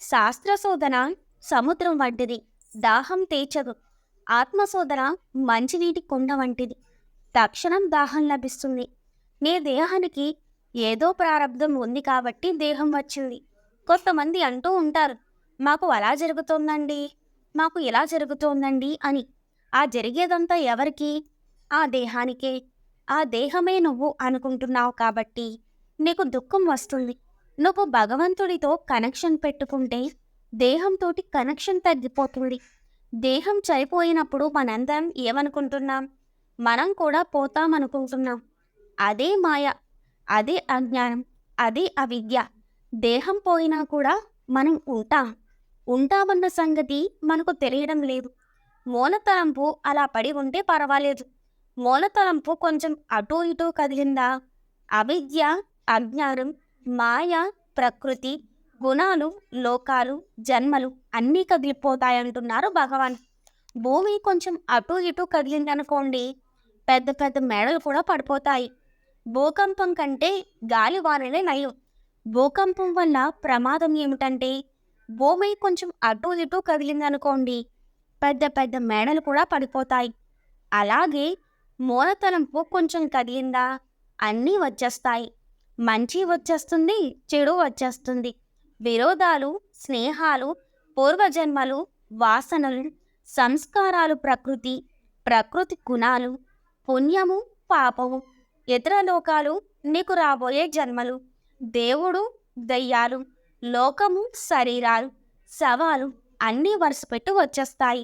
శాస్త్రశోధన సముద్రం వంటిది, దాహం తీర్చదు. ఆత్మశోధన మంచినీటి కుండ వంటిది, తక్షణం దాహం లభిస్తుంది. నీ దేహానికి ఏదో ప్రారంధం ఉంది కాబట్టి దేహం వచ్చింది. కొంతమంది అంటూ ఉంటారు, మాకు అలా జరుగుతోందండి, మాకు ఇలా జరుగుతోందండి అని. ఆ జరిగేదంతా ఎవరికి? ఆ దేహానికే. ఆ దేహమే నువ్వు అనుకుంటున్నావు కాబట్టి నీకు దుఃఖం వస్తుంది. నువ్వు భగవంతుడితో కనెక్షన్ పెట్టుకుంటే దేహంతోటి కనెక్షన్ తగ్గిపోతుంది. దేహం చనిపోయినప్పుడు మనందరం ఏమనుకుంటున్నాం? మనం కూడా పోతామనుకుంటున్నాం. అదే మాయ, అదే అజ్ఞానం, అదే అవిద్య. దేహం పోయినా కూడా మనం ఉంటామన్న సంగతి మనకు తెలియడం లేదు. మూలతలంపు అలా పడి ఉంటే పర్వాలేదు. మూలతలంపు కొంచెం అటూ ఇటూ కదిలిందా, అవిద్య, అజ్ఞానం, మాయ, ప్రకృతి, గుణాలు, లోకాలు, జన్మలు అన్నీ కదిలిపోతాయంటున్నారు భగవాన్. భూమి కొంచెం అటూ ఇటూ కదిలిందనుకోండి, పెద్ద పెద్ద మేడలు కూడా పడిపోతాయి. భూకంపం కంటే గాలివానలే నయం. భూకంపం వల్ల ప్రమాదం ఏమిటంటే, భూమి కొంచెం అటూ ఇటూ కదిలిందనుకోండి, పెద్ద పెద్ద మేడలు కూడా పడిపోతాయి. అలాగే మూలతలంపు కొంచెం కదిలిందా, అన్నీ వచ్చేస్తాయి. మంచి వచ్చేస్తుంది, చెడు వచ్చేస్తుంది. విరోధాలు, స్నేహాలు, పూర్వజన్మలు, వాసనలు, సంస్కారాలు, ప్రకృతి, ప్రకృతి గుణాలు, పుణ్యము, పాపము, ఇతర లోకాలు, నీకు రాబోయే జన్మలు, దేవుడు, దయ్యాలు, లోకము, శరీరాలు, శవాలు అన్నీ వరుసపెట్టి వచ్చేస్తాయి.